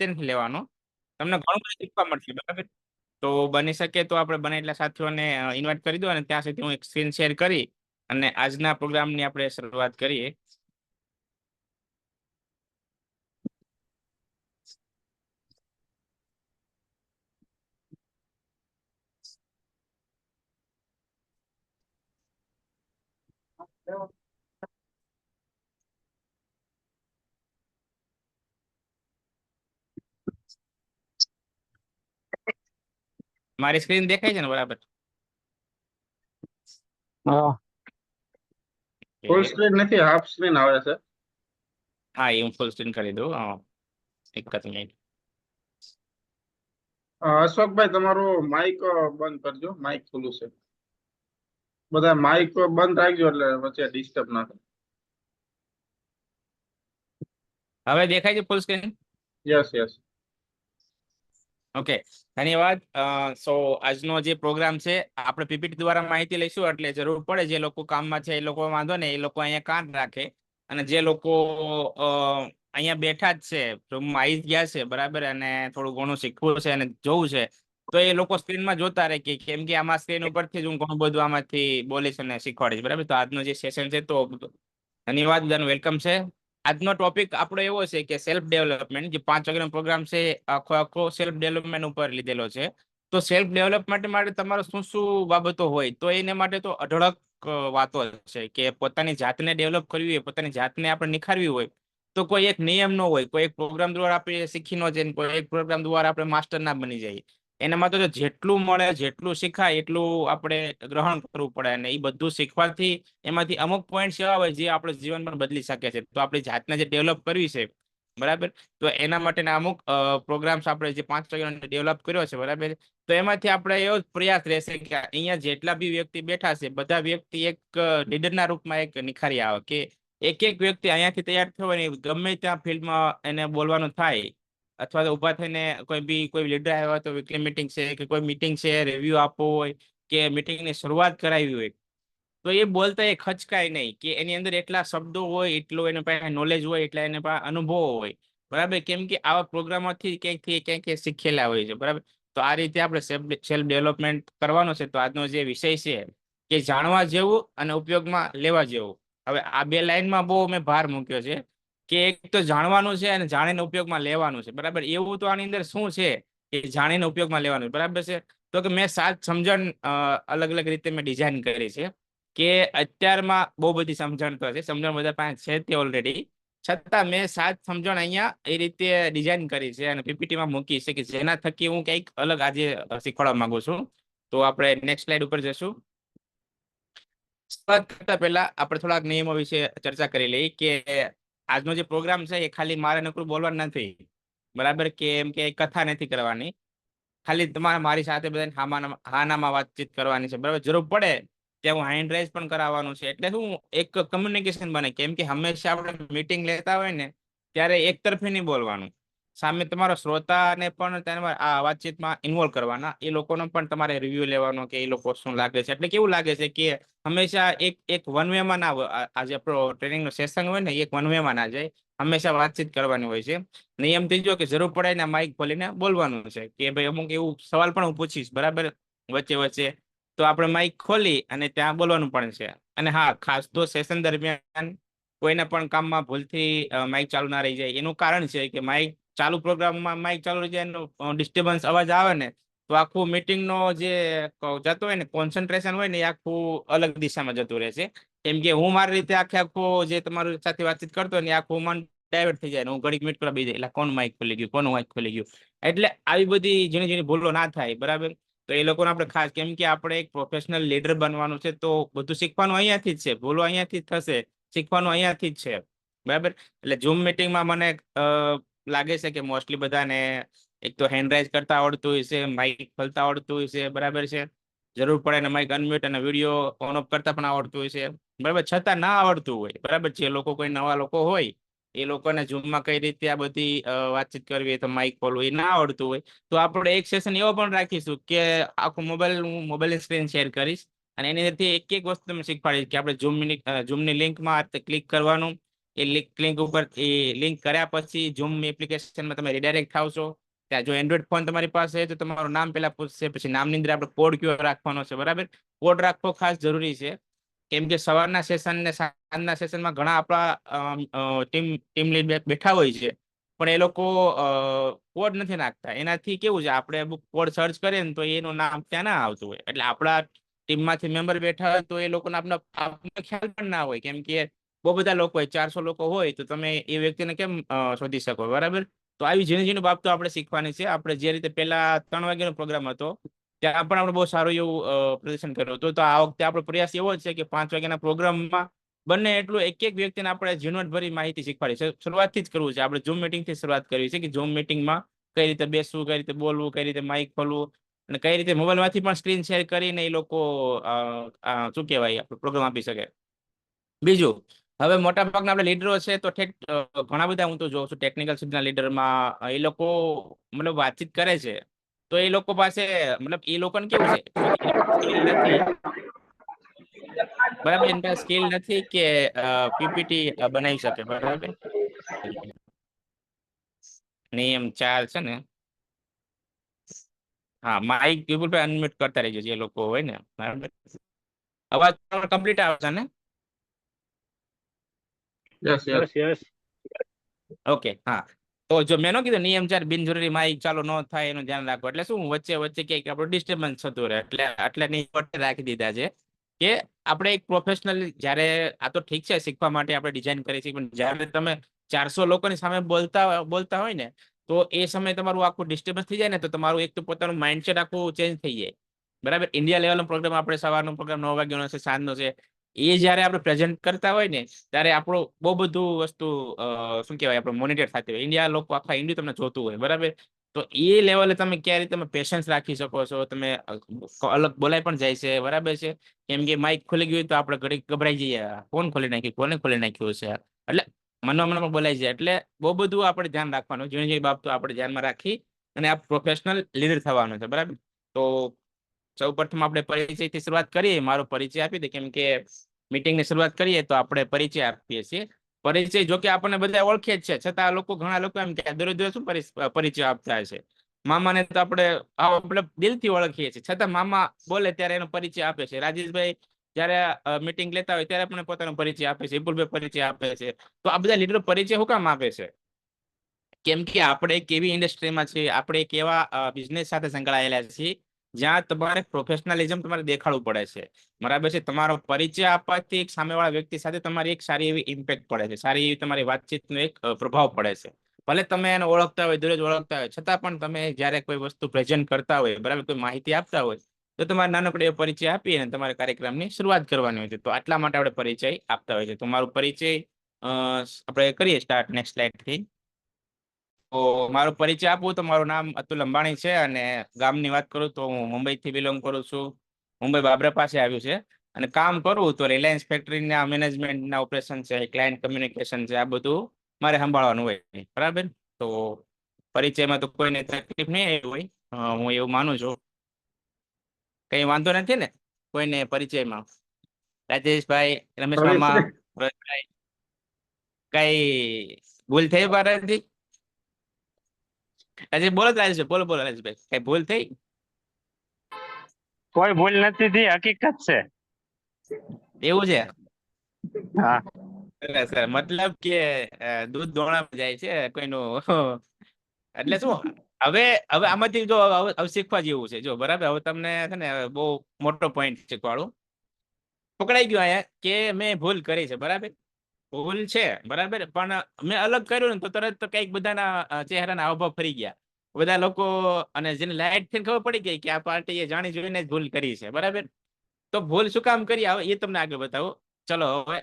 નથી લેવાનો. તમને ઘણું બધું શીખવા મળશે, બરાબર. તો બની શકે તો આપણે બને એટલા સાથીઓને ઇન્વાઇટ કરી દો, અને ત્યાં સુધી હું એક સ્ક્રીન શેર કરી અને આજના પ્રોગ્રામની આપણે શરૂઆત કરીએ. મારી સ્ક્રીન દેખાય છે ને બરાબર? હા, ફૂલ Okay. સ્ક્રીન નથી, હાફ સ્ક્રીન આવે છે. હા, એ હું ફૂલ સ્ક્રીન કરી દઉં. એક જ મિનિટ. અશોકભાઈ તમારું માઇક બંધ કરજો, માઇક ખુલ્લું છે. બધા માઇક બંધ રાખજો એટલે વચ્ચે ડિસ્ટર્બ ના થાય. હવે દેખાય છે ફૂલ સ્ક્રીન? Yes yes. ઓકે, ધન્યવાદ. આજનો જે પ્રોગ્રામ છે આપણે પીપીટી દ્વારા માહિતી લઈશું, એટલે જરૂર પડે જે લોકો કામમાં છે એ લોકો વાંધો ને, એ લોકો અહીંયા કાન રાખે. અને જે લોકો અહીંયા બેઠા જ છે, રૂમમાં આવી ગયા છે, બરાબર, અને થોડું ઘણું શીખવું છે અને જોવું છે, તો એ લોકો સ્ક્રીનમાં જોતા રહે, કેમ કે આમાં સ્ક્રીન ઉપરથી જ હું ઘણું બધું આમાંથી બોલીશ અને શીખવાડીશ, બરાબર. તો આજનો જે સેશન છે, તો ધન્યવાદ, બધાનું વેલકમ છે. આજનો ટોપિક આપણો એવો છે કે સેલ્ફ ડેવલપમેન્ટ. જે 5 વાગ્યાનો પ્રોગ્રામ છે આખો સેલ્ફ ડેવલપમેન્ટ ઉપર લીધેલો છે. તો સેલ્ફ ડેવલપમેન્ટ માટે તમારે શું શું બાબતો હોય, તો એને માટે તો અઢળક વાતો છે કે પોતાની જાતને ડેવલપ કરવી હોય, પોતાની જાતને આપણે નિખારવી હોય, તો કોઈ એક નિયમ ન હોય, કોઈ એક પ્રોગ્રામ દ્વારા આપણે શીખી ન જઈએ, કોઈ એક પ્રોગ્રામ દ્વારા આપણે માસ્ટર ના બની જઈએ. એનામાં તો જેટલું મળે, જેટલું શીખાય એટલું આપણે ગ્રહણ કરવું પડે, અને એ બધું શીખવાથી એમાંથી અમુક પોઈન્ટ એવા હોય જે આપણે જીવન પણ બદલી શકે છે. તો આપણી જાતને જે ડેવલપ કરવી છે, બરાબર, તો એના માટેના અમુક પ્રોગ્રામ્સ આપણે જે 5 વાગ્યાનો ડેવલપ કર્યો છે, બરાબર. તો એમાંથી આપણે એવો જ પ્રયાસ રહેશે કે અહીંયા જેટલા બી વ્યક્તિ બેઠા છે, બધા વ્યક્તિ એક લીડરના રૂપમાં એક નિખારી આવે, કે એક એક વ્યક્તિ અહીંયાથી તૈયાર થયો હોય ને ગમે ત્યાં ફિલ્ડમાં એને બોલવાનું થાય, અથવા તો ઉભા થઈને કોઈ લીડર આવ્યો હોય તો વીકલી મીટિંગ છે કે કોઈ મીટિંગ છે, રિવ્યુ આપવો હોય કે મીટિંગની શરૂઆત કરાવી હોય, તો એ બોલતા એ ખચકાય નહીં, કે એની અંદર એટલા શબ્દો હોય, એટલો એની પાસે નોલેજ હોય, એટલા એની પાસે અનુભવો હોય, બરાબર. કેમ કે આવા પ્રોગ્રામોથી ક્યાંકથી ક્યાંક શીખેલા હોય છે, બરાબર. તો આ રીતે આપણે સેલ્ફ ડેવલપમેન્ટ કરવાનો છે. તો આજનો જે વિષય છે કે જાણવા જેવું અને ઉપયોગમાં લેવા જેવું. હવે આ બે લાઈનમાં બહુ મેં ભાર મૂક્યો છે કે એક તો જાણવાનું છે અને જાણીને ઉપયોગમાં લેવાનું છે, બરાબર. એવું તો આની અંદર શું છે કે જાણીને ઉપયોગમાં લેવાનું, બરાબર છે. તો કે મેં 7 સમજણ અલગ અલગ રીતે મેં ડિઝાઇન કરી છે, કે અત્યારમાં બહુ બધી સમજણ તો છે, સમજણ બધા પાસે છે તે ઓલરેડી, છતાં મેં 7 સમજણ અહીંયા એ રીતે ડિઝાઇન કરી છે અને પીપીટીમાં મૂકી છે, કે જેના થકી હું કંઈક અલગ આજે શીખવાડવા માંગુ છું. તો આપણે નેક્સ્ટ સ્લાઇડ ઉપર જશું. શરૂઆત કરતા પહેલા આપણે થોડાક નિયમો વિશે ચર્ચા કરી લઈએ, કે આજનો જે પ્રોગ્રામ છે એ ખાલી મારે નકરું બોલવાનું નથી, બરાબર, કે એમ કે કથા નથી કરવાની, ખાલી તમારે મારી સાથે બધા હાનામાં વાતચીત કરવાની છે, બરાબર. જરૂર પડે ત્યાં હું હેન્ડ રાઇઝ પણ કરાવવાનું છે, એટલે શું એક કમ્યુનિકેશન બને. કેમ કે હંમેશા આપણે મીટિંગ લેતા હોય ને ત્યારે એક તરફી નહીં બોલવાનું, સામે તમારો શ્રોતાને પણ તમારે આ વાતચીતમાં ઇન્વોલ્વ કરવાના, એ લોકોનો પણ તમારે રિવ્યુ લેવાનો કે એ લોકો શું લાગે છે. એટલે કેવું લાગે છે કે હંમેશા એક વન વે માં ના હોય, આ જે આપણો ટ્રેનિંગ નો સેશન હોય ને એક વન વે માં ના જાય, હંમેશા વાતચીત કરવાની હોય છે. નિયમ થી જો કે જરૂર પડે ને માઇક ખોલીને બોલવાનું છે, કે ભાઈ અમુક એવું સવાલ પણ હું પૂછીશ, બરાબર, વચ્ચે વચ્ચે, તો આપણે માઇક ખોલી અને ત્યાં બોલવાનું પણ છે. અને હા, ખાસ તો સેશન દરમિયાન કોઈને પણ કામમાં ભૂલથી માઇક ચાલુ ના રહી જાય. એનું કારણ છે કે માઇક ચાલુ પ્રોગ્રામમાં માઇક ચાલુ રહી જાય, એનો ડિસ્ટર્બન્સ અવાજ આવે ને, તો આખું મીટિંગ નો જે જતો હોય ને કોન્સન્ટ્રેશન હોય ને એ આખું અલગ દિશામાં જતું રહે છે. કેમ કે હું મારી રીતે આખો જે તમારી સાથે વાતચીત કરતો હોય ને આખું મન ડાયવર્ટ થઈ જાય ને હું ઘડીક મિનિટ કરવા બેસી જાય, એટલે કોનું માઇક ખોલી ગયું, કોનું માઇક ખોલી ગયું. એટલે આવી બધી ઝીણી ઝીણી ભૂલો ના થાય, બરાબર. તો એ લોકોને આપણે ખાસ, કેમ કે આપણે એક પ્રોફેશનલ લીડર બનવાનું છે, તો બધું શીખવાનું અહીંયાથી જ છે, ભૂલો અહીંયાથી જ થશે, શીખવાનું અહીંયાથી જ છે, બરાબર. એટલે ઝૂમ મિટિંગમાં મને લાગે છે કે મોસ્ટલી બધાને એક તો હેન્ડ રાઇઝ કરતા આવડતું હોય છે, માઇક ખોલતા આવડતું હોય છે, બરાબર છે. જરૂર પડે ને માઇક અનમ્યુટ અને વિડીયો ઓન ઓફ કરતા પણ આવડતું હોય છે, બરાબર. છતાં ના આવડતું હોય, બરાબર, જે લોકો કોઈ નવા લોકો હોય એ લોકોને ઝૂમમાં કઈ રીતે આ બધી વાતચીત કરવી, તો માઇક ખોલવું એ ના આવડતું હોય, તો આપણે એક સેશન એવો પણ રાખીશું કે આખું હું મોબાઈલ સ્ક્રીન શેર કરીશ અને એની અંદરથી એક એક વસ્તુ તમે શીખવાડીશ, કે આપણે ઝૂમની લિંકમાં ક્લિક કરવાનું, એ લિંક ઉપર એ લિંક કર્યા પછી ઝૂમ એપ્લિકેશનમાં તમે રિડાયરેક્ટ થાવ છો. ત્યાં જો એન્ડ્રોઈડ ફોન તમારી પાસે છે તો તમારું નામ પેલા પૂછશે, પછી નામની અંદર આપણે કોડ કયો રાખવાનો છે, બરાબર. કોડ રાખવો ખાસ જરૂરી છે, કેમ કે સવારના સેશન ને સાંજના સેશનમાં ઘણા આપણા ટીમ લીડ બેઠા હોય છે, પણ એ લોકો કોડ નથી નાખતા. એનાથી કેવું છે, આપણે કોડ સર્ચ કરીએ ને તો એનું નામ ત્યાં ના આવતું હોય, એટલે આપણા ટીમમાંથી મેમ્બર બેઠા હોય તો એ લોકોને આપણને ખ્યાલ પણ ના હોય, કેમ કે બહુ બધા લોકો હોય, 400 લોકો હોય, તો તમે એ વ્યક્તિને કેમ શોધી શકો, બરાબર. તો આવી ઝીણી ઝીણી બાબતો આપણે શીખવાની છે. આપણે જે રીતે પેલા 3 વાગ્યાનો પ્રોગ્રામ હતો ત્યાં પણ આપણે બહુ સારું એવું પ્રદર્શન કર્યું હતું. તો આ વખતે આપણો પ્રયાસ એવો છે કે 5 વાગ્યાના પ્રોગ્રામમાં બંને એટલું એક એક વ્યક્તિને આપણે ઝીણવટભરી માહિતી શીખવાડી છે. શરૂઆતથી જ કરવું છે, આપણે ઝૂમ મિટિંગથી શરૂઆત કરવી છે, કે ઝૂમ મિટિંગમાં કઈ રીતે બેસવું, કઈ રીતે બોલવું, કઈ રીતે માઇક ખોલવું, અને કઈ રીતે મોબાઈલમાંથી પણ સ્ક્રીન શેર કરીને એ લોકો શું કહેવાય પ્રોગ્રામ આપી શકે. બીજું, હવે મોટા ભાગના આપણે લીડરો છે તો ઘણા બધા હું તો જોઉં છું ટેકનિકલ સીટના લીડરમાં એ લોકો મતલબ વાતચીત કરે છે, તો એ લોકો પાસે મતલબ એ લોકોને કેવું છે, સ્કિલ નથી, બરાબર. એની પાસે સ્કિલ નથી કે પીપીટી બનાવી શકે, બરાબર. નિયમ 4 છે ને, હા, માઇક પીપલ પર અનમ્યુટ કરતા રહેજો જે લોકો હોય ને, બરાબર. અવાજ કમ્પ્લીટ આવશે ને? Yes yes. Yes yes. Okay, હા. તો જો મેં કીધું નિયમ 4 બિનજરૂરી માઇક ચાલુ ન થાય એનું ધ્યાન રાખો. એટલે શું, વચ્ચે વચ્ચે ક્યાંક આપણું ડિસ્ટર્બન્સ થતું રહે, એટલે આટલાની રાખી દીધા છે કે આપણે એક પ્રોફેશનલ, જ્યારે આ તો ઠીક છે શીખવા માટે આપણે ડિઝાઇન કરી છે, પણ જ્યારે તમે 400 લોકોની સામે બોલતા હોય ને, તો એ સમયે તમારું આખું ડિસ્ટર્બન્સ થઈ જાય ને, તો તમારું એક તો પોતાનું માઇન્ડસેટ આખું ચેન્જ થઈ જાય, બરાબર. ઇન્ડિયા લેવલનો પ્રોગ્રામ, આપણે સવારનો પ્રોગ્રામ 9 વાગ્યાનો છે, સાંજનો છે, એ જ્યારે આપણે પ્રેઝન્ટ કરતા હોય ને ત્યારે આપણું બહુ બધું વસ્તુ શું કહેવાય, આપણે મોનિટર થતી હોય. ઇન્ડિયા લોકો, આખા ઇન્ડિયા તમને જોતું હોય, બરાબર. તો એ લેવલે તમે ક્યારે તમે પેશન્સ રાખી શકો છો, તમે અલગ બોલાય પણ જાય છે, બરાબર છે. કેમ કે માઇક ખુલી ગયું તો આપણે ઘડી ગભરાઈ જઈએ, કોણ ખોલી નાખ્યું, કોને ખોલી નાખ્યું છે, એટલે મનમાં પણ બોલાઈ જાય. એટલે બહુ બધું આપણે ધ્યાન રાખવાનું, ઝીણી ઝીણી બાબતો આપણે ધ્યાનમાં રાખી અને આ પ્રોફેશનલ લીડર થવાનું છે, બરાબર. તો સૌ પ્રથમ આપણે પરિચયથી શરૂઆત કરીએ. મારો પરિચય આપી દે, કેમ કે મીટિંગની શરૂઆત કરીએ તો આપણે પરિચય આપીએ છીએ. પરિચય જો કે આપણને બધા ઓળખે જ છે, છતાં ઘણા લોકો એમ કે દરરોજ શું પરિચય આપતા છે. મામાને તો આપણે દિલથી ઓળખીએ છીએ, છતાં મામા બોલે ત્યારે એનો પરિચય આપે છે. રાજેશભાઈ જયારે મીટિંગ લેતા હોય ત્યારે પણ પોતાનો પરિચય આપે છે, વિપુલભાઈ પરિચય આપે છે. તો આ બધા લીડરો પરિચય શું કામ આપે છે? કેમ કે આપણે એક એવી ઇન્ડસ્ટ્રીમાં છીએ, આપણે એક એવા બિઝનેસ સાથે સંકળાયેલા છીએ જ્યાં તમારે પ્રોફેશનલિઝમ તમારે દેખાડવું પડે છે, બરાબર છે. તમારો પરિચય આપવાથી એક સામેવાળા વ્યક્તિ સાથે તમારી એક સારી એવી ઇમ્પેક્ટ પડે છે, સારી એવી તમારી વાતચીતનો એક પ્રભાવ પડે છે. ભલે તમે એને ઓળખતા હોય, દરરોજ ઓળખતા હોય, છતાં પણ તમે જ્યારે કોઈ વસ્તુ પ્રેઝન્ટ કરતા હોય, બરાબર, કોઈ માહિતી આપતા હોય, તો તમારે નાનકડો એવો પરિચય આપી અને તમારા કાર્યક્રમની શરૂઆત કરવાની હોય છે. તો આટલા માટે આપણે પરિચય આપતા હોય છે. તો મારો પરિચય આપણે કરીએ સ્ટાર્ટ નેક્સ્ટ સ્લાઇડથી. તો મારો પરિચય આપું તો મારું નામ અતુલ અંબાણી છે, અને ગામની વાત કરું તો હું મુંબઈથી બિલોંગ કરું છું. મુંબઈ બાબરા પાસે આવ્યું છે, અને કામ કરું તો રિલાયન્સ ફેક્ટરીના મેનેજમેન્ટના ઓપરેશન છે, ક્લાયન્ટ કમ્યુનિકેશન છે, આ બધું મારે સંભાળવાનું હોય, બરાબર. તો પરિચયમાં તો કોઈને તકલીફ નહીં આવી હોય, હું એવું માનું છું. કઈ વાંધો નથી ને કોઈને પરિચયમાં? રાજેશભાઈ, રમેશ મામા, રવિશ્રી, રોહિતભાઈ, કઈ ભૂલ થઈ મારાથી? બોલો રાજેશભાઈ, બોલો બોલો રાજેશભાઈ, કઈ ભૂલ થઈ? કોઈ ભૂલ નથી થઈ, હકીકત છે. એવું છે? હા. સર મતલબ કે દૂધ દોણામાં જાય છે કોઈનું એટલે શું, હવે હવે આમાંથી જો હવે શીખવા જેવું છે, જો બરાબર. હવે તમને છે ને બહુ મોટો પોઈન્ટ શીખવાડું. પકડાઈ ગયો અહીંયા કે મેં ભૂલ કરી છે, બરાબર. ભૂલ છે, બરાબર, પણ મેં અલગ કર્યું ને તો તરત તો કઈક બધાના ચહેરાના હાવભાવ ફરી ગયા, બધા લોકો, અને જેને લાઈટ થઈને ખબર પડી ગઈ કે આ પાર્ટીએ જાણી જોઈને જ ભૂલ કરી છે, બરાબર. તો ભૂલ શું કામ કરી આવે એ તમને આગળ બતાવો. ચલો હવે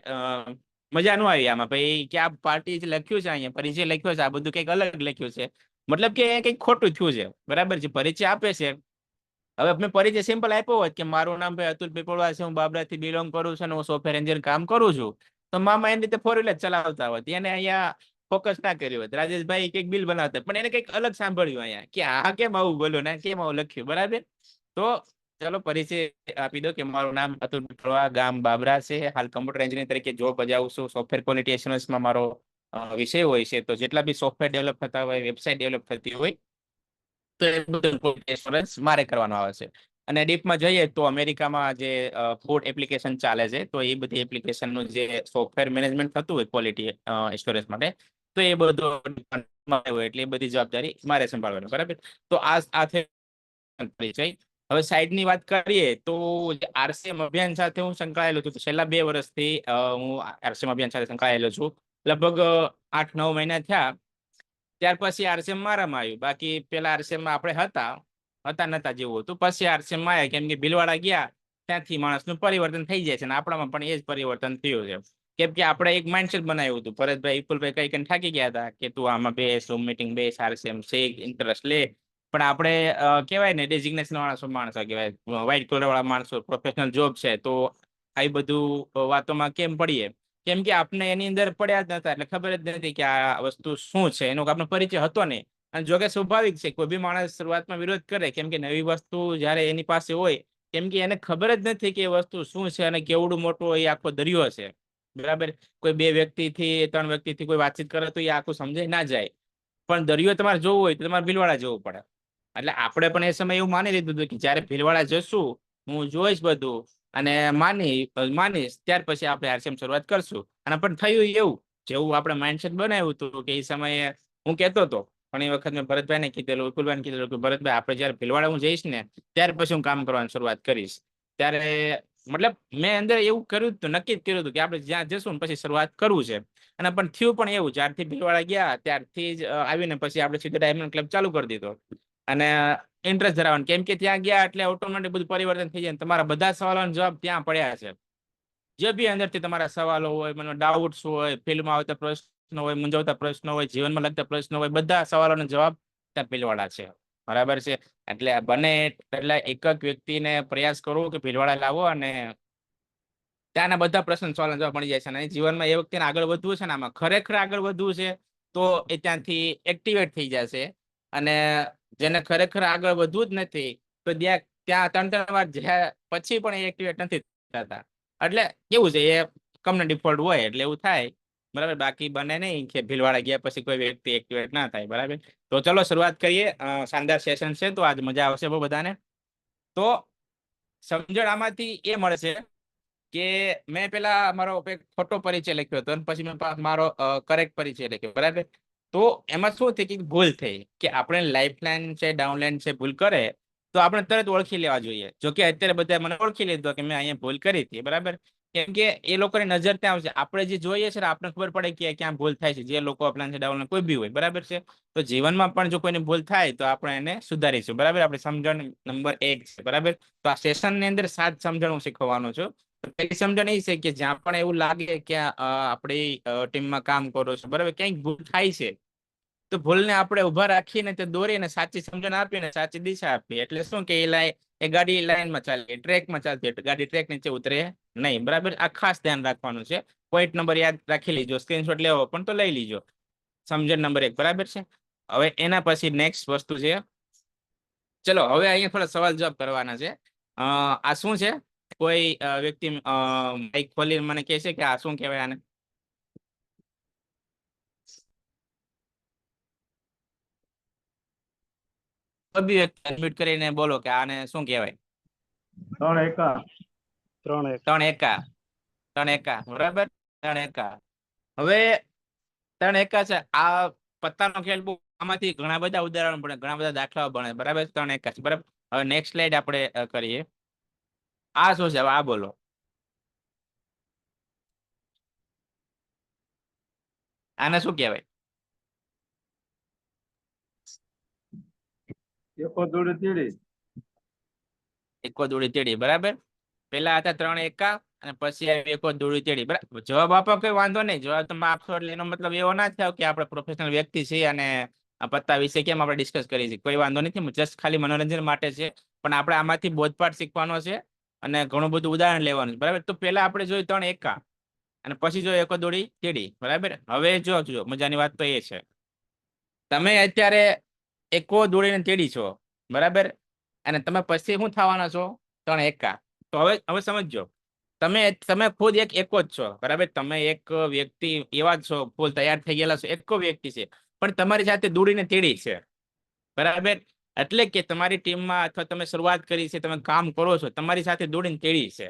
મજા ન આવી આમાં ભાઈ, કે આ પાર્ટી જે લખ્યું છે અહીંયા પરિચય લખ્યો છે, આ બધું કંઈક અલગ લખ્યું છે, મતલબ કે કંઈક ખોટું થયું છે, બરાબર. જે પરિચય આપે છે, હવે મેં પરિચય સિમ્પલ આપ્યો હોત કે મારું નામ ભાઈ અતુલ પીપળવા છે, હું બાબરાથી બિલોંગ કરું છું, અને હું સોફ્ટવેર એન્જિનિયર કામ કરું છું, તો મામા એની રીતે 4 વ્હીલર ચલાવતા હોત, એને અહીંયા ફોકસ ના કર્યું હોત. રાજેશભાઈ કંઈક બિલ બનાવતા, પણ એને કંઈક અલગ સાંભળ્યું અહીંયા કે આ કેમ આવું બોલ્યો ને કેમ આવું લખ્યું, બરાબર. તો ચલો પરિચય આપી દો કે મારું નામ અતુલ પીઠોડા, ગામ બાબરા છે. હાલ કમ્પ્યુટર એન્જિનિયર તરીકે જોબ બજાવું છું. સોફ્ટવેર ક્વોલિટી એશ્યોરન્સમાં મારો વિષય હોય છે. તો જેટલા બી સોફ્ટવેર ડેવલપ થતા હોય, વેબસાઇટ ડેવલપ થતી હોય, તો એ બધું ક્વોલિટી એશ્યોરન્સ મારે કરવાનું આવે છે. અને ડીપમાં જઈએ તો અમેરિકામાં જે ફૂડ એપ્લિકેશન ચાલે છે, તો એ બધી એપ્લિકેશનનું જે સોફ્ટવેર મેનેજમેન્ટ થતું હોય ક્વોલિટી એશ્યોરન્સ માટે, તો એ બધું હોય એટલે એ બધી જવાબદારી મારે સંભાળવાની. બરાબર. તો આ પરિચય. હવે સાઈડની વાત કરીએ તો આરસીએમ અભિયાન સાથે હું સંકળાયેલો છું. છેલ્લા 2 વર્ષથી હું આરસીએમ અભિયાન સાથે સંકળાયેલો છું. લગભગ 8-9 મહિના થયા. ત્યાર પછી આરસીએમ મારામાં આવ્યું. બાકી પેલા આરસીએમમાં આપણે હતા નતા જેવું હતું. પછી આરસીએમમાં આવ્યા કેમ કે ભીલવાડા ગયા ત્યાંથી માણસનું પરિવર્તન થઈ જાય છે અને આપણામાં પણ એ જ પરિવર્તન થયું છે. કેમ કે આપણે એક માઇન્ડસેટ બનાવ્યું હતું. ભરતભાઈ, વિપુલભાઈ કઈ કઈ થાકી ગયા હતા કે તું આમાં બેસ, મીટિંગ બેસ, આરસીએમ છે, ઇન્ટરેસ્ટ લે. પણ આપણે કહેવાય ને ડેઝિગ્નેશન વાળા માણસો કહેવાય, વ્હાઇટ કોલર વાળા માણસો, પ્રોફેશનલ જોબ છે, તો આવી બધું વાતોમાં કેમ પડીએ? કેમ કે આપણે એની અંદર પડ્યા જ નતા એટલે ખબર જ નથી કે આ વસ્તુ શું છે, એનો આપણો પરિચય હતો નહીં. અને જોકે સ્વાભાવિક છે, કોઈ બી માણસ શરૂઆતમાં વિરોધ કરે કેમ કે નવી વસ્તુ જયારે એની પાસે હોય, કેમ કે એને ખબર જ નથી કે એ વસ્તુ શું છે અને કેવડું મોટું એ આખો દરિયો છે. બરાબર. કોઈ 2 વ્યક્તિથી 3 વ્યક્તિથી કોઈ વાતચીત કરે તો એ આખું સમજાઈ ના જાય. પણ દરિયો તમારે જોવું હોય તો તમારે ભીલવાડા જવું પડે. એટલે આપણે પણ એ સમય એવું માની લીધું હતું કે જયારે ભીલવાડા જશું, હું જોઈશ બધું અને માનીશ ત્યાર પછી આપણે આરસીએમ શરૂઆત કરશું. અને પણ થયું એવું જેવું આપણે માઇન્ડસેટ બનાવ્યું હતું કે એ સમયે હું કહેતો હતો. ઘણી વખત મેં ભરતભાઈને કીધેલું, વિપુલભાઈને કીધેલું કે ભરતભાઈ આપણે જયારે ભીલવાડા હું જઈશ ને ત્યાર પછી હું કામ કરવાની શરૂઆત કરીશ. ત્યારે મતલબ મેં અંદર એવું કર્યું હતું, નક્કી જ કર્યું હતું કે આપણે જ્યાં જશું ને પછી શરૂઆત કરવું છે. અને પણ થયું પણ એવું, જ્યારથી ભીલવાડા ગયા ત્યારથી જ આવીને પછી આપણે સીધો ડાયમંડ ક્લબ ચાલુ કરી દીધો. અને ઇન્ટરેસ્ટ ધરાવવાનું કેમ કે ત્યાં ગયા એટલે ઓટોમેટિક બધું પરિવર્તન થઈ જાય. તમારા બધા સવાલોના જવાબ ત્યાં પડ્યા છે. જે બી અંદરથી તમારા સવાલો હોય, મને ડાઉટ્સ હોય, ફિલ્ડમાં આવતા પ્રશ્નો હોય, મૂંઝવતા પ્રશ્નો હોય, જીવનમાં લગતા પ્રશ્નો હોય, બધા સવાલોના જવાબ ત્યાં ભીલવાડા છે. બરાબર છે. એટલે બને એટલે એક વ્યક્તિને પ્રયાસ કરવો કે ભીલવાડા લાવો અને ત્યાંના બધા પ્રશ્ન સવાલના જવાબ મળી જાય છે. અને જીવનમાં એ વ્યક્તિને આગળ વધવું છે ને આમાં ખરેખર આગળ વધવું છે તો એ ત્યાંથી એક્ટિવેટ થઈ જશે. અને જેને ખરેખર આગળ વધવું જ નથી તો ત્યાં 3 વાર જ્યાં પછી પણ એ એક્ટિવેટ નથી થતા. એટલે કેવું છે, એ કમને ડિફોલ્ટ હોય એટલે એવું થાય. બરાબર. બાકી બને નહીં કે ભીલવાડા ગયા પછી કોઈ વ્યક્તિ એક્ટિવેટ ના થાય. બરાબર. તો ચલો શરૂઆત કરીએ. શાનદાર સેશન છે તો આજ મજા આવશે બહુ બધાને. તો સમજણ આમાંથી એ મળે છે કે મેં પેલા મારો ખોટો પરિચય લખ્યો હતો અને પછી મેં મારો કરેક્ટ પરિચય લખ્યો. બરાબર. તો એમાં શું થઈ કે ભૂલ થઈ કે આપણે લાઇફલાઇન છે, ડાઉનલાઇન છે, ભૂલ કરે તો આપણે તરત ઓળખી લેવા જોઈએ. જોકે અત્યારે બધા મને ઓળખી લીધો કે મેં અહીંયા ભૂલ કરી હતી. બરાબર. કેમ કે એ લોકોની નજર ત્યાં આવશે. આપણે જે જોઈએ છે ને આપણને ખબર પડે કે ક્યાં ભૂલ થાય છે. જે લોકો અપલાઇન છે, ડાઉનલાઇન કોઈ બી હોય. બરાબર છે. તો જીવનમાં પણ જો કોઈની ભૂલ થાય તો આપણે એને સુધારીશું. બરાબર. આપણે સમજણ નંબર 1 છે. બરાબર. તો આ સેશનની અંદર 7 સમજણ હું શીખવવાનો છું. પહેલી સમજણ એ છે કે જ્યાં પણ એવું લાગે કે આપણી ટીમમાં કામ કરો છો, બરાબર, ક્યાંક ભૂલ થાય છે તો ભૂલને આપણે ઉભા રાખીને તે દોરીને સાચી સમજણ આપીને સાચી દિશા આપીએ. એટલે શું કે એ ગાડી લાઈનમાં ચાલે, ટ્રેકમાં ચાલતી, ગાડી ટ્રેક નીચે ઉતરે નહીં. બરાબર. આ ખાસ ધ્યાન રાખવાનું છે. પોઈન્ટ નંબર યાદ રાખી લીજો. સ્ક્રીનશોટ લેવો પણ તો લઈ લીજો. સમજણ નંબર 1. બરાબર છે. હવે એના પછી નેક્સ્ટ વસ્તુ છે, ચલો હવે અહીંયા થોડા સવાલ જવાબ કરવાના છે. આ શું છે? કોઈ વ્યક્તિ માઇક ખોલીને મને કહે છે કે આ શું કહેવાય આને? બધી વ્યક્તિ અનમ્યુટ કરીને બોલો કે આને શું કહેવાય? 3 એકા. 3 એકા. 3 એકા. બરાબર. 3 એકા. હવે 3 એકા છે. આ પત્તાનો ખેલ બહુ, આમાંથી ઘણા બધા ઉદાહરણો બને, ઘણા બધા દાખલાઓ બને. બરાબર. 3 એકા છે. બરાબર. હવે નેક્સ્ટ સ્લાઇડ આપણે કરીએ. આ શું છે? હવે આ બોલો. આને શું કહેવાય? એકો દોડી તીડી. એકો દોડી તેડી. બરાબર. પેલા હતા 3 એકા અને પછી આવી એકો દોડી તેડી. બરાબર. જવાબ આપો કઈ વાંધો નહીં. જવાબ તમે આપશો એટલે એનો મતલબ એવો ના થાય કે આપણે પ્રોફેશનલ વ્યક્તિ છીએ અને આ પત્તા વિશે કેમ આપણે ડિસ્કસ કરીએ છીએ. કોઈ વાંધો નથી. જસ્ટ ખાલી મનોરંજન માટે છે. પણ આપણે આમાંથી બોધપાઠ શીખવાનો છે અને ઘણું બધું ઉદાહરણ લેવાનું છે. બરાબર. તો પેલા આપણે જોયું 3 એકા અને પછી જોયું એકો દોડી તેડી. બરાબર. હવે જો મજાની વાત તો એ છે, તમે અત્યારે એકો દોડીને તેડી છો. બરાબર. અને તમે પછી શું થવાના છો? 3 એકા. તો હવે સમજો, તમે ખુદ એક એકો જ છો, બરાબર? તમે એક વ્યક્તિ એવા જ છો, ફૂલ તૈયાર થઈ ગયેલા છો, એકો વ્યક્તિ છે, પણ તમારી સાથે દોડીને તેડી છે, બરાબર? એટલે કે તમારી ટીમમાં અથવા તમે શરૂઆત કરી છે, તમે કામ કરો છો, તમારી સાથે દોડીને તેડી છે,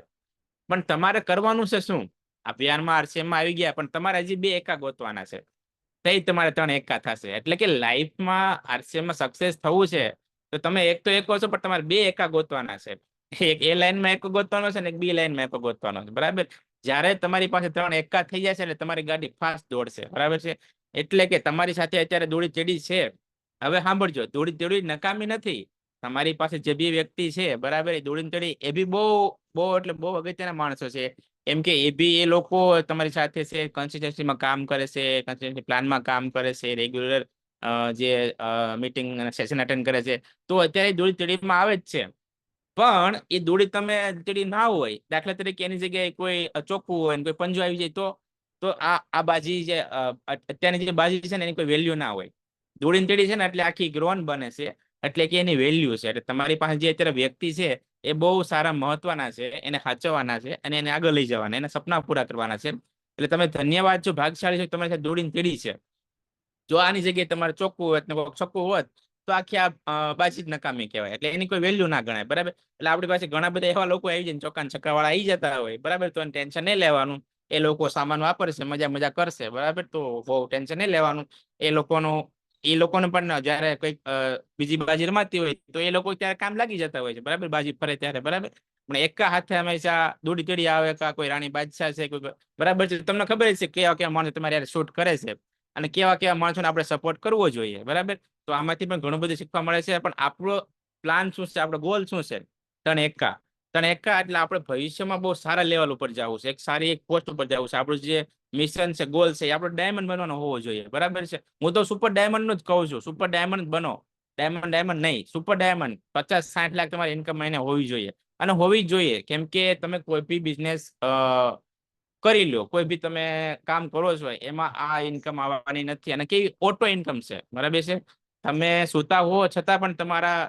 પણ તમારે કરવાનું છે શું? અભિયાનમાં આરસીએમમાં આવી ગયા, પણ તમારે હજી 2 એકા ગોતવાના છે. તઈ તમારે 3 એકા થશે. એટલે કે લાઈફમાં આરસીએમમાં સક્સેસ થવું છે, તો તમે એક તો એકો છો, પણ તમારે 2 એકા ગોતવાના છે. એક એ લાઈનમાં એકો ગોતવાનો છે ને એક બી લાઈનમાં એકો ગોતવાનો છે, બરાબર? જ્યારે તમારી પાસે 3 એકા થઈ જશે એટલે તમારી ગાડી ફાસ્ટ દોડશે, બરાબર છે? એટલે કે તમારી સાથે અત્યારે દોડી ચડી છે. હવે સાંભળજો, દોડી ચડી નકામી નથી. તમારી પાસે જે બી વ્યક્તિ છે, બરાબર, એ દોડીને ચડી એ બી બહુ બહુ એટલે બહુ અગત્યના માણસો છે. એમ કે એ લોકો તમારી સાથે છે, કન્સિસ્ટન્સીમાં કામ કરે છે, કન્સિસ્ટન્સી પ્લાનમાં કામ કરે છે, રેગ્યુલર જે મીટિંગ અને સેશન અટેન્ડ કરે છે. તો અત્યારે દોડી ચડીમાં આવે જ છે, પણ એ દોડી તમે ચડી ના હોય, દાખલા તરીકે એની જગ્યાએ કોઈ ચોખ્ખું હોય ને કોઈ પંજો આવી જાય, તો આ બાજી જે અત્યારની જે બાજી છે ને એની કોઈ વેલ્યુ ના હોય. દોડીને ચડી છે ને એટલે આખી ગ્રોન બને છે, એટલે કે એની વેલ્યુ છે. એટલે તમારી પાસે જે અત્યારે વ્યક્તિ છે એ બહુ સારા મહત્વના છે, એને સાચવવાના છે અને એને આગળ લઈ જવાના, એને સપના પૂરા કરવાના છે. એટલે તમે ધન્યવાદ છો, ભાગશાળી છો, તમારી સાથે દોડીને ચડી છે. જો આની જગ્યાએ તમારે ચોખ્ખું હોત ને ચોખ્ખું હોત તો આખી આ બાજી જ નકામી કહેવાય, એટલે એની કોઈ વેલ્યુ ના ગણાય, બરાબર? એટલે આપણી પાસે ઘણા બધા એવા લોકો આવી જાય ને ચોક્કા છક્કા વાળા આવી જતા હોય, બરાબર? તો ટેન્શન નહીં લેવાનું, એ લોકો સામાન વાપરશે, મજા કરશે, બરાબર? તો બહુ ટેન્શન નહીં લેવાનું. એ લોકોને પણ જયારે કઈક બીજી બાજી રમાતી હોય તો એ લોકો ત્યારે કામ લાગી જતા હોય છે, બરાબર? બાજી ફરે ત્યારે, બરાબર? પણ એકા હાથે હંમેશા દોડી ચડી આવે, કોઈ રાણી બાદશાહ છે, કોઈ, બરાબર છે? તમને ખબર છે કેવા કેવા માણસો તમારે યાર શૂટ કરે છે અને કેવા કેવા માણસોને આપણે સપોર્ટ કરવો જોઈએ, બરાબર? તો આમાંથી પણ ઘણું બધું શીખવા મળે છે. પણ આપણો પ્લાન શું છે, આપણો ગોલ શું છે? 3 એકા. 3 એકા એટલે આપણે ભવિષ્યમાં બહુ સારા લેવલ ઉપર જવું છે, એક સારી એક પોસ્ટ ઉપર જવું છે. આપણું જે મિશન છે, ગોલ છે, એ આપણો ડાયમંડ બનવાનો હોવો જોઈએ, બરાબર છે? હું તો સુપર ડાયમંડ નું જ કહું છું, સુપર ડાયમંડ બનો. ડાયમંડ નહીં, સુપર ડાયમંડ. 50-60 લાખ તમારી ઇન્કમ મહિને હોવી જોઈએ, અને હોવી જ જોઈએ. કેમ કે તમે કોઈ બી બિઝનેસ કરી લો, કોઈ બી તમે કામ કરો છો, એમાં આ ઇન્કમ આવવાની નથી, અને કેવી ઓટો ઇન્કમ છે, બરાબર છે? તમે સુતા હો છતાં પણ તમારા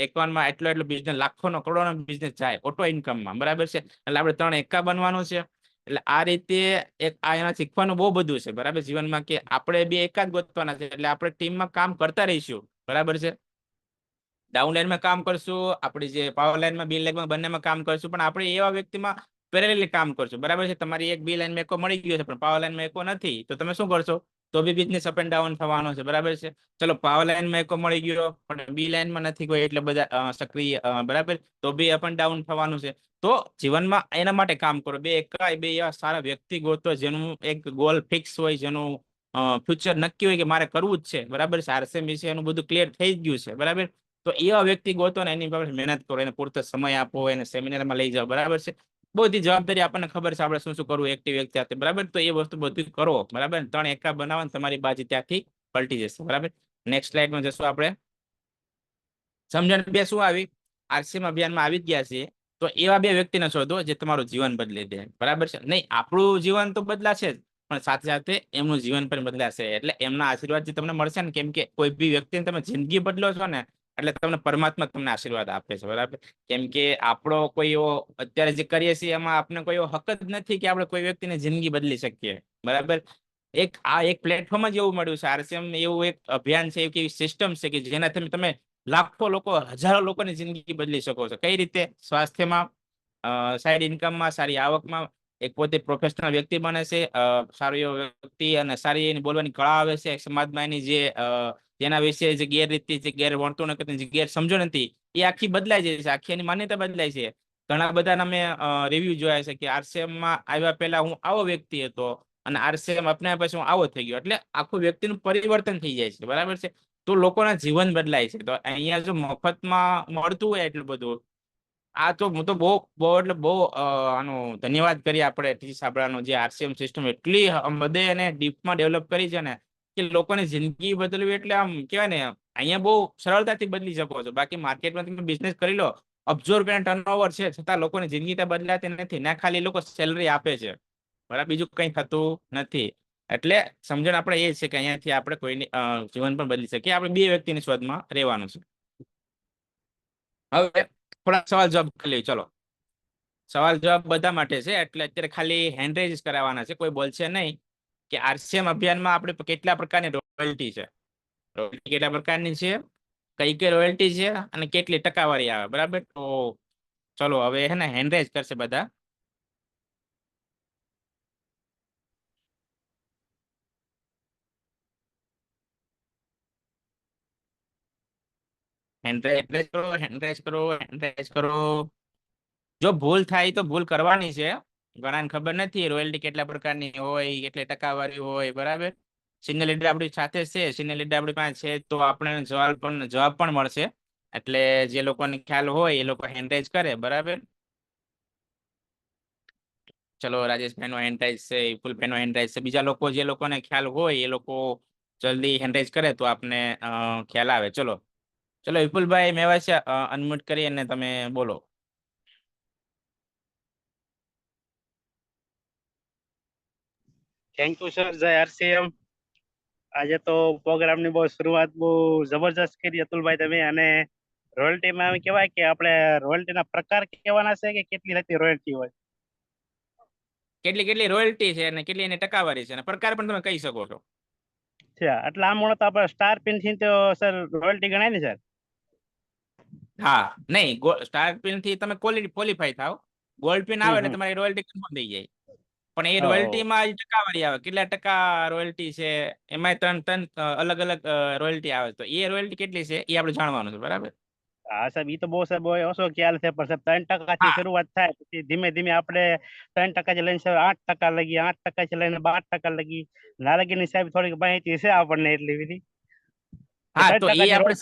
એકાઉન્ટમાં એટલો બિઝનેસ, લાખોનો કરોડોનો બિઝનેસ જાય ઓટો ઇન્કમમાં, બરાબર છે? એટલે આપણે 3 એકા બનવાનું છે. એટલે આ રીતે એના શીખવાનું બહુ બધું છે, બરાબર? જીવનમાં કે આપણે 2 એકા જ ગોતવાના છે. એટલે આપણે ટીમમાં કામ કરતા રહીશું, બરાબર છે? ડાઉન લાઈનમાં કામ કરશું, આપણી જે પાવર લાઈનમાં, બી લાઈનમાં, બંનેમાં કામ કરશું, પણ આપણે એવા વ્યક્તિમાં પેરેલલી કામ કરશું, બરાબર છે? તમારી એક બી લાઈનમાં એકો મળી ગયો છે પણ પાવર લાઈનમાં એકો નથી, તો તમે શું કરશો? તો બી બિઝનેસ અપ એન્ડ ડાઉન થવાનો છે, બરાબર છે? ચલો, પાવર લાઈનમાં એકો મળી ગયો પણ બી લાઈનમાં નથી કોઈ એટલે બધા સક્રિય, બરાબર? તો બી અપ એન્ડ ડાઉન થવાનું છે. તો જીવનમાં એના માટે કામ કરો, 2 એકા, 2 એવા સારા વ્યક્તિ ગોતો જેનું એક ગોલ ફિક્સ હોય, જેનું ફ્યુચર નક્કી હોય કે મારે કરવું જ છે, બરાબર છે? આરસીએમ વિશે એનું બધું ક્લિયર થઈ જ ગયું છે, બરાબર? તો એવા વ્યક્તિ ગોતો ને એની પાસે મહેનત કરો, એને પૂરતો સમય આપો, એને સેમિનારમાં લઈ જાઓ, બરાબર છે? બધી જવાબદારી આપણને ખબર છે, આપણે શું શું કરવું એક્ટિવ વ્યક્તિ સાથે, બરાબર? તો એ વસ્તુ બધું કરો, બરાબર? 3 એકા બનાવવાનું, તમારી બાજી ત્યાંથી પલટી જશે, બરાબર? નેક્સ્ટ સ્લાઇડમાં જશું આપણે. સમજણ 2 શું આવી? આરસીએમ અભિયાનમાં આવી જ ગયા છે. તો એવા 2 વ્યક્તિને શોધો જે તમારું જીવન બદલી દે, બરાબર છે? નહીં, આપણું જીવન તો બદલાશે જ, પણ સાથે સાથે એમનું જીવન પણ બદલાશે. એટલે એમના આશીર્વાદ જે તમને મળશે ને, કેમ કે કોઈ બી વ્યક્તિને તમે જિંદગી બદલો છો ને, એટલે તમને પરમાત્મા તમને આશીર્વાદ આપે છે, બરાબર? કેમ કે આપણો કોઈ એવો અત્યારે જે કરીએ છીએ એમાં આપણે કોઈ એવો હક જ નથી કે આપણે કોઈ વ્યક્તિને જિંદગી બદલી શકીએ, બરાબર? એક પ્લેટફોર્મ જ એવું મળ્યું છે, આરસીએમ એવું એક અભિયાન છે, એવી સિસ્ટમ છે કે જેનાથી તમે લાખો લોકો, હજારો લોકોની જિંદગી બદલી શકો છો. કઈ રીતે? સ્વાસ્થ્યમાં, સાઈડ ઇન્કમમાં, સારી આવકમાં, એક પોતે પ્રોફેશનલ વ્યક્તિ બને છે, સારો એવો વ્યક્તિ, અને સારી એની બોલવાની કળા આવે છે. સમાજમાં એની જે જેના વિશે જે ગેરરીતિ, જે ગેરવર્તણૂક નથી, જે ગેરસમજણ નથી, એ આખી બદલાઈ જાય છે, આખી એની માન્યતા બદલાય છે. ઘણા બધાના મેં રિવ્યુ જોયા છે કે આરસીએમમાં આવ્યા પહેલા હું આવો વ્યક્તિ હતો અને આરસીએમ અપનાવ્યા પછી હું આવો થઈ ગયો. એટલે આખું વ્યક્તિનું પરિવર્તન થઈ જાય છે, બરાબર છે? તો લોકોના જીવન બદલાય છે. તો અહીંયા જો મફતમાં મળતું હોય એટલું બધું, આ તો હું તો બહુ બહુ એટલે બહુ આનો ધન્યવાદ કરીએ આપણે ટીચી સાબરાનો, જે આરસીએમ સિસ્ટમ એટલી બધે અને ડીપમાં ડેવલપ કરી છે ને, કે લોકોની જિંદગી બદલવી એટલે આમ કહેવાય ને, અહીંયા બહુ સરળતાથી બદલી શકો છો. બાકી માર્કેટમાં તમે બિઝનેસ કરી લો, અબજો રૂપિયા ટર્નઓવર છે, છતાં લોકોની જિંદગી તો બદલાતી નથી, ના ખાલી લોકો સેલરી આપે છે, બરાબર? બીજું કંઈ થતું નથી. એટલે સમજણ આપણે એ છે કે અહીંયાથી આપણે કોઈની જીવન પણ બદલી શકીએ. આપણે 2 વ્યક્તિની શોધમાં રહેવાનું છે. હવે થોડા સવાલ જવાબ કરી લઈએ. ચલો, સવાલ જવાબ બધા માટે છે, એટલે અત્યારે ખાલી હેન્ડ રેઝ કરાવવાના છે. કોઈ બોલશે નહીં કે આરસીએમ અભિયાનમાં આપણે કેટલા પ્રકારની રોયલ્ટી છે, રોયલ્ટી કેટલા પ્રકારની છે, કઈ કઈ રોયલ્ટી છે અને કેટલી ટકાવારી આવે. બરાબર, તો ચલો હવે હે ને હેન્ડ રેઝ કરશે બધા. હેન્ડ રેઝ કરો, હેન્ડ રેઝ કરો, હેન્ડ રેઝ કરો. જો ભૂલ થાય તો ભૂલ કરવાની છે. ઘણાને ખબર નથી રોયલ્ટી કેટલા પ્રકારની હોય, કેટલી ટકાવારી હોય. બરાબર, સિનિયર લીડર આપણી સાથે છે, સિનિયર લીડર આપણી પાસે છે, તો આપણે જવાબ પણ મળશે. એટલે જે લોકોને ખ્યાલ હોય એ લોકો હેન્ડ રેઝ કરે. બરાબર, ચલો રાજેશભાઈ નો હેન્ડ રાઇઝ છે, વિપુલભાઈ નો હેન્ડ રાઇઝ છે. બીજા લોકો જે લોકોને ખ્યાલ હોય એ લોકો જલ્દી હેન્ડ રાઇઝ કરે તો આપને ખ્યાલ આવે. ચલો ચલો વિપુલભાઈ મેવાસિયા, અનમ્યુટ કરી અને તમે બોલો. થેન્ક યુ સર, જય આરસીએમ. આજે તો પ્રોગ્રામની બહુ શરૂઆત બહુ જબરજસ્ત કરી અતુલભાઈ તમે. અને રોયલ્ટીમાં એમ કહેવાય કે આપણે રોયલ્ટીના પ્રકાર કહેવાના છે કે કેટલી રીતની રોયલ્ટી હોય? કેટલી કેટલી રોયલ્ટી છે અને કેટલી એની ટકાવારી છે અને પ્રકાર પણ તમે કહી શકો છો. છે એટલે આમ તો આપણે સ્ટાર પિન થી તો સર રોયલ્ટી ગણાય ને સર? હા, નહીં, સ્ટાર પિન થી તમે ક્વોલિફાય થાવ. ગોલ્ડ પિન આવે એટલે તમારી રોયલ્ટી કન્ફર્મ થઈ જાય. પણ એ રોયલ્ટીમાં ટકાવારી આવે, કેટલા ટકા રોયલ્ટી છે, એમાં ત્રણ ત્રણ અલગ અલગ રોયલ્ટી આવે. તો એ રોયલ્ટી કેટલી છે એ આપણે જાણવાનું છે. બરાબર, હા સાહેબ, ઈ તો બહુ સાહેબ ઓછો ખ્યાલ છે, પણ સાહેબ 3% થી હા શરૂઆત થાય, પછી ધીમે ધીમે આપણે 3% થી લઈને 8% લગી, 8% થી લઈને 12% લગી. નારંગીની સાહેબ થોડીક માહિતી છે આપણને એટલી બધી. હા, તો 3% એ ની આપણે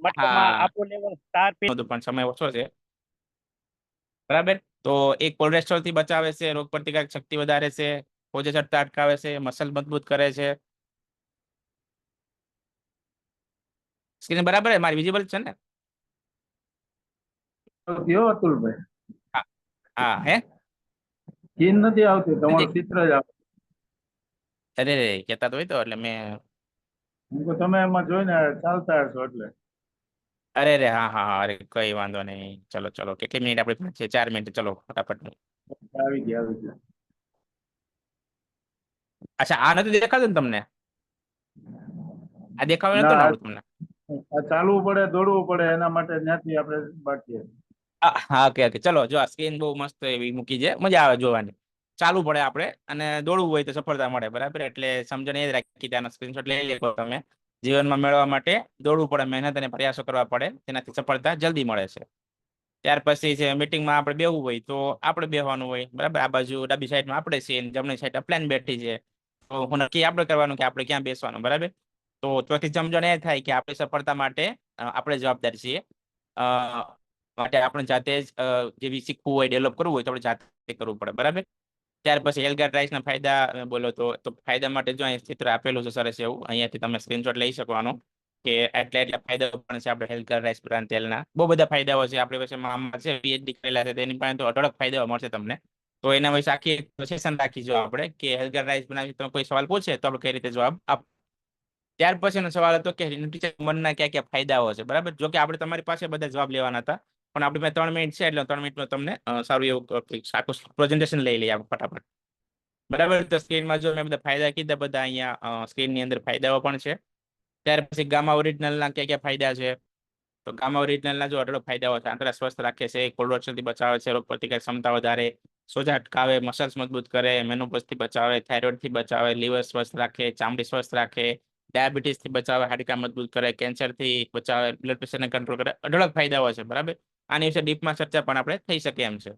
મતલબમાં હા આપણું લેવલ સ્ટાર પિન. બધું પણ સમય ઓછો છે. બરાબર, તો એ કોલેસ્ટ્રોલ થી બચાવે છે, રોગ પ્રતિકારક શક્તિ વધારે છે, સોજા ચડતા અટકાવે છે, મસલ મજબૂત કરે છે. સ્ક્રીન બરાબર મારી વિઝિબલ છે ને? કયો અતુલભાઈ? હા હા, હે ચીન નથી આવતી, તમારું નથી. ચિત્ર જ આવે. અરે રે, કહેતા તો હોય તો એટલે મેં હું કહું તમે એમાં જોઈને ચાલતા હશો એટલે. અરે રે, હા હા હા, અરે કઈ વાંધો નહીં. ચલો ચલો, કેટલી મિનિટ આપણી પાસે છે? 4 મિનિટ. ચલો ફટાફટ. આવી ગયા આવી ગયા. અચ્છા, આ નથી દેખાતું ને તમને? આ દેખાવું નતું ના, ને આવડું તમને? આ ચાલવું પડે દોડવું પડે એના માટે ત્યાંથી આપણે બાકી. હા, ઓકે ઓકે, ચલો. જો આ સ્ક્રીન બહુ મસ્ત એવી મૂકી છે, મજા આવે જોવાની. ચાલવું પડે આપણે અને દોડવું હોય તો સફળતા મળે. બરાબર, એટલે સમજણ એ જ રાખી, ત્યાંનો સ્ક્રીનશોટ લઈ લેજો. તમે જીવનમાં મેળવવા માટે દોડવું પડે, મહેનત અને પ્રયાસો કરવા પડે, તેનાથી સફળતા જલ્દી મળે છે. ત્યાર પછી છે મીટિંગમાં આપણે બેહવું હોય તો આપણે બેહવાનું હોય. બરાબર, આ બાજુ ડાબી સાઈડમાં આપણે છીએ, જમણી સાઈડ પ્લેન બેઠી છે, તો હું નક્કી આપણે કરવાનું કે આપણે ક્યાં બેસવાનું. બરાબર, તો ચોથી સમજણ એ થાય કે આપણી સફળતા માટે આપણે જવાબદાર છીએ. માટે આપણે જાતે જ જેવી શીખવું હોય, ડેવલપ કરવું હોય તો આપણે જાતે કરવું પડે. બરાબર, ત્યાર પછી એલ્ગાર રાઈસના ફાયદા બોલો તો ફાયદા માટે જો અહીં ચિત્ર આપેલું છે સરસ એવું, અહીંયાથી તમે સ્ક્રીનશોટ લઈ શકવાનો કે એટલા ફાયદાઓ પણ છે આપણે હેલ્ગાર રાઈસ બ્રાન્ડ તેલના. બહુ બધા ફાયદાઓ છે. આપણી પાસે મામા છે, પીએચડી કરેલા છે, તેની પાસે તો અઢળક ફાયદાઓ મળશે તમને. તો એના વિશે આખી સેશન રાખી જો આપણે કે હેલ્ગાર રાઈસ બનાવી, તમે કોઈ સવાલ પૂછે તો આપણે કઈ રીતે જવાબ આપ. ત્યાર પછીનો સવાલ હતો કે ન્યુટ્રિશન મનના ક્યાં ક્યાં ફાયદાઓ છે. બરાબર, જો કે આપણે તમારી પાસે બધા જવાબ લેવાના હતા, પણ આપણી પાસે 3 મિનિટ છે, એટલે 3 મિનિટમાં તમને સારું એવું આખું પ્રેઝન્ટેશન લઈ લઈએ આપણે ફટાફટ. બરાબર, તો સ્ક્રીનમાં જો મેં બધા ફાયદા કીધા, બધા અહીંયા સ્ક્રીનની અંદર ફાયદાઓ પણ છે. ત્યાર પછી ગામા ઓરિજિનલના ક્યાં ક્યાં ફાયદા છે? તો ગામા ઓરિજિનલના જો અઢળક ફાયદાઓ છે. આંતરડા સ્વસ્થ રાખે છે, કોલ્ડવોશરથી બચાવે છે, રોગ પ્રતિકારક ક્ષમતા વધારે, સોજા અટકાવે, મસલ્સ મજબૂત કરે, મેનોપોઝથી બચાવે, થાઇરોઇડથી બચાવે, લીવર સ્વસ્થ રાખે, ચામડી સ્વસ્થ રાખે, ડાયાબિટીસથી બચાવે, હાડકા મજબૂત કરે, કેન્સરથી બચાવે, બ્લડ પ્રેશરને કંટ્રોલ કરે. અઢળક ફાયદાઓ છે. બરાબર, આની વિશે ડીપમાં ચર્ચા પણ આપણે થઈ શકે એમ છે.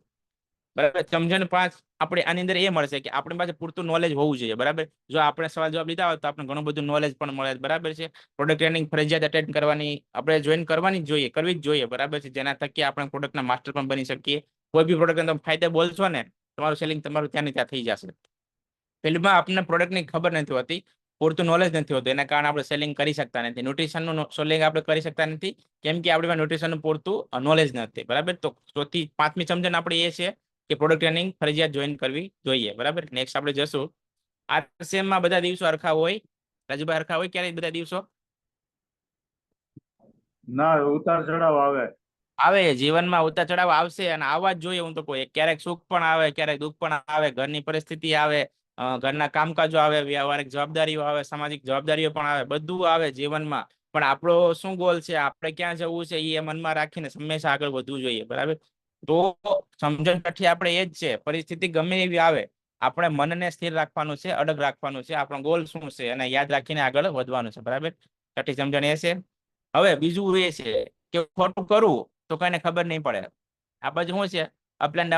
બરાબર, સમજણ 5 આપણે આની અંદર એ મળશે કે આપણી પાસે પૂરતું નોલેજ હોવું જોઈએ. બરાબર, જો આપણે સવાલ જવાબ લીધા હોય તો આપણે ઘણું બધું નોલેજ પણ મળે. બરાબર છે, પ્રોડક્ટ ટ્રેનિંગ ફરજિયાત અટેન્ડ કરવાની, આપણે જોઈન કરવાની જ જોઈએ, કરવી જ જોઈએ. બરાબર છે, જેના થકી આપણે પ્રોડક્ટના માસ્ટર પણ બની શકીએ. કોઈ બી પ્રોડક્ટના તમે ફાયદા બોલશો ને, તમારું સેલિંગ તમારું ત્યાં ને ત્યાં થઈ જશે. ફિલ્ડમાં આપણને પ્રોડક્ટની ખબર નથી હોતી, પૂરતું નોલેજ નથી હોતું, એના કારણે આપણે સેલિંગ કરી શકતા નથી. ન્યુટ્રિશનનું સેલિંગ આપણે કરી શકતા નથી કેમ કે આપણી પાસે ન્યુટ્રિશનનું પૂરતું નોલેજ નથી. બરાબર, તો ચોથી 5મી સમજણ આપણી એ છે કે પ્રોડક્ટ ટ્રેનિંગ ફરજિયાત જોઈન કરવી જોઈએ. બરાબર, નેક્સ્ટ આપણે જશું. આરસીએમમાં બધા દિવસો હરખા હોય? રાજુભાઈ, હરખા હોય ક્યારે બધા દિવસો? ના, ઉતાર ચઢાવ આવે. આવે જીવનમાં ઉતાર ચઢાવ આવશે અને આવવા જ જોઈએ. હું તો કહું ક્યારેક સુખ પણ આવે, ક્યારેક દુઃખ પણ આવે, ઘરની પરિસ્થિતિ આવે, ઘરના કામકાજો આવે, વ્યવહારિક જવાબદારીઓ આવે, સામાજિક જવાબદારીઓ પણ આવે, બધું આવે જીવનમાં. પણ આપણો શું ગોલ છે, આપણે ક્યાં જવું છે, એ મનમાં રાખીને હંમેશા આગળ વધવું જોઈએ. બરાબર. તો સમજણ કાઠી આપણે એ જ છે, પરિસ્થિતિ ગમે એવી આવે, આપણે મનને સ્થિર રાખવાનું છે, અડગ રાખવાનું છે, આપણો ગોલ શું છે અને યાદ રાખીને આગળ વધવાનું છે. બરાબર. કાઠી સમજણ એ છે. હવે બીજું એ છે કે ખોટું કરવું તો કઈને ખબર નહીં પડે. આ બાજુ શું છે, અપલાઈન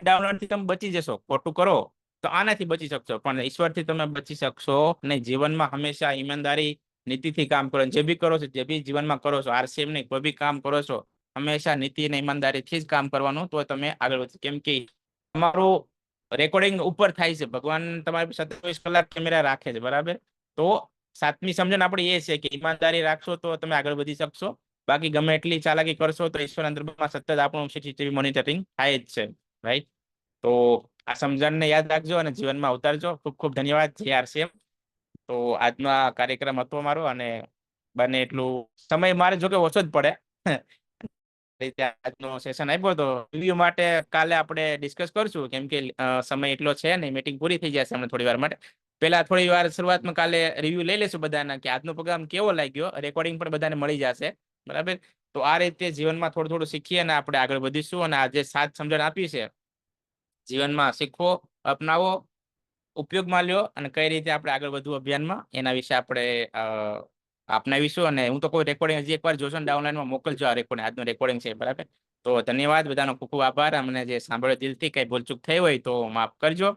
ડાઉનલોડ થી તમે બચી જશો. ખોટું કરો તો આનાથી બચી શકશો, પણ ઈશ્વરથી તમે બચી શકશો નહીં. જીવનમાં હંમેશા ઈમાનદારી નીતિથી કામ કરો. જે બી કરો છો, જે બી જીવનમાં કરો છો, RCM નહીં, કોઈ બી કામ કરો છો, હંમેશા નીતિ અને ઈમાનદારીથી જ કામ કરવાનું, તો તમે આગળ વધશો. કેમ કે તમારું રેકોર્ડિંગ ઉપર થાય છે. ભગવાન તમારી 27 કલાક કેમેરા રાખે છે. બરાબર. તો સાતમી સમજણ આપણી એ છે કે ઈમાનદારી રાખશો તો તમે આગળ વધી શકશો. બાકી ગમે એટલી ચાલાકી કરશો તો ઈશ્વરના દરબારમાં સતત આપણું CCTV મોનિટરિંગ થાય જ છે. રાઈટ. તો આ સમજણને યાદ રાખજો અને જીવનમાં ઉતારજો. ખૂબ ખૂબ ધન્યવાદ. જય RCM. તો આજનો આ કાર્યક્રમ હતો મારો, અને બને એટલું સમય મારે જોકે ઓછો જ પડે રીતે આજનો સેશન આપ્યો. તો રિવ્યુ માટે કાલે આપણે ડિસ્કસ કરશું, કેમ કે સમય એટલો છે નહીં. મીટિંગ પૂરી થઈ જશે હમણાં થોડી વાર માટે. પેલા થોડી વાર શરૂઆતમાં કાલે રિવ્યુ લઈ લેશું બધાના, કે આજનો પ્રોગ્રામ કેવો લાગ્યો. રેકોર્ડિંગ પણ બધાને મળી જશે. બરાબર. તો આ રીતે જીવનમાં થોડું થોડું શીખીએ અને આપણે આગળ વધીશું. અને આજે 7 સમજણ આપી છે, જીવનમાં શીખવો, અપનાવો, ઉપયોગમાં લ્યો અને કઈ રીતે આપણે આગળ વધવું અભિયાનમાં, એના વિશે આપણે અપનાવીશું. અને હું તો કોઈ રેકોર્ડિંગ હજી એકવાર જોશો ને ડાઉનલાઈનમાં મોકલજો આ રેકોર્ડિંગ. આજનું રેકોર્ડિંગ છે. બરાબર. તો ધન્યવાદ બધાનો, ખૂબ ખૂબ આભાર. અમને જે સાંભળ્યો દિલથી કઈ ભૂલચૂક થઈ હોય તો માફ કરજો.